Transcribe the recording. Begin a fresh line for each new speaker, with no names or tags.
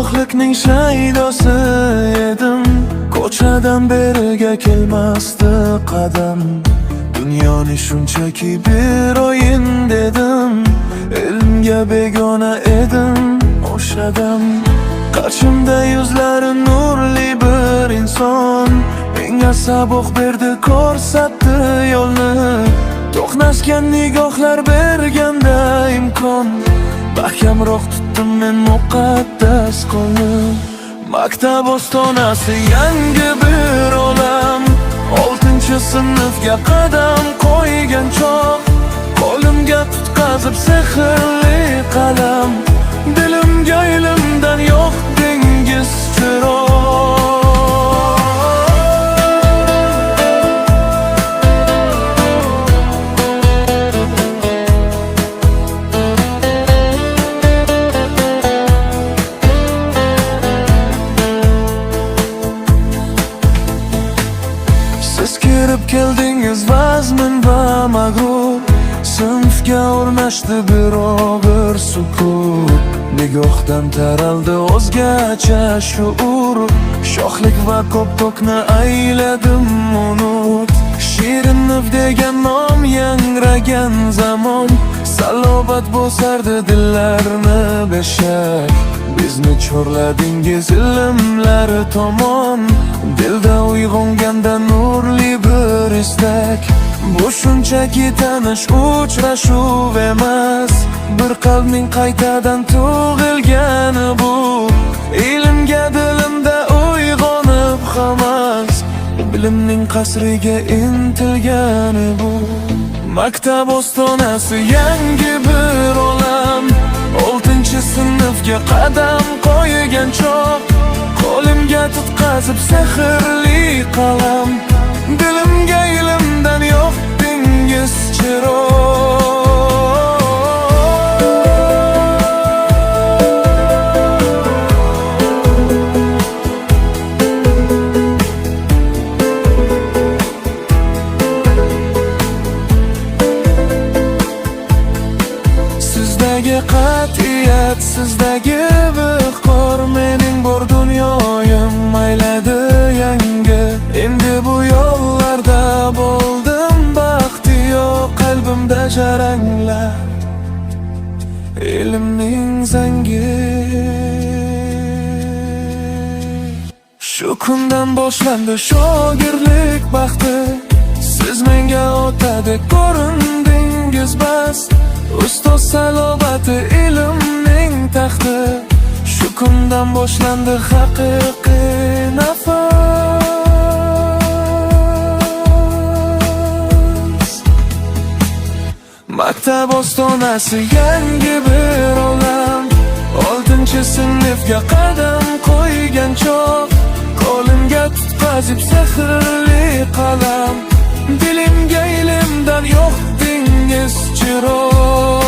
ulug'likning shaydosi edim. Ko'chadan beriga kelmasdi qadam. Dunyoni shunchaki bir o'yin dedim. Ilmga begona edim o'sha dam. Qarshimda yuzlari nurli bir inson menga saboq berdi, ko'rsatdi yo'lni. To'qnashgan nigohlar berganda imkon, mahkamroq tutdim men muqaddas qo'lni. Maktab ostonasi yangi bir olam, 6-sinfga qadam qo'ygan chog', qo'limga tutqazib sehrli qalam. Dilimga ilmdan yo'q dengiz chiroq. Siz kirib keldingiz vazmin va mag'rur, sinfga o'rnashdi bir og'ir sukut. Nigohdan taraldi o'zgacha shuur, shohlik va ko'p-ko'kni ayladim unut. Shirinov degan nom yangragan zamon, salobat bosardi dillarni beshak. Bizni chorladingiz ilmlari tomon, dilda uyg'onganda nurli bir istak. Bu shunchaki tanish uchrashuv emas, bir qalbning qaytadan tug'ilgani bu. Ilmga dilimda uyg'onib hamas, bilimning qasriga intilgani bu. Maktab ostonasi yangi bir olam, 6-sinfga qadam qo'ygan chog', qo'limga tutqazib sehrli qalam. Dilimga ilmdan yo'q dengiz chiroq. Sizdagi qat'iyat, sizdagi viqor, mening bor dunyoyim mayladi yangi. Endi bu yo'llarda bo'ldim baxtiyor, qalbimda jaranglar ilmning zangi. Shu kundan boshlandi shogirdlik baxti, siz menga otadek ko'rindingiz bas. Ustoz salobati ilmning taxti, shu kundan boshlandi haqiqiy nafas. Maktab ostonasi yangi bir olam, 6-sinfga qadam qo'ygan chog', qo'limga tutqazib sehrli qalam. Dilimga ilmdan yo'q dengiz chiroq.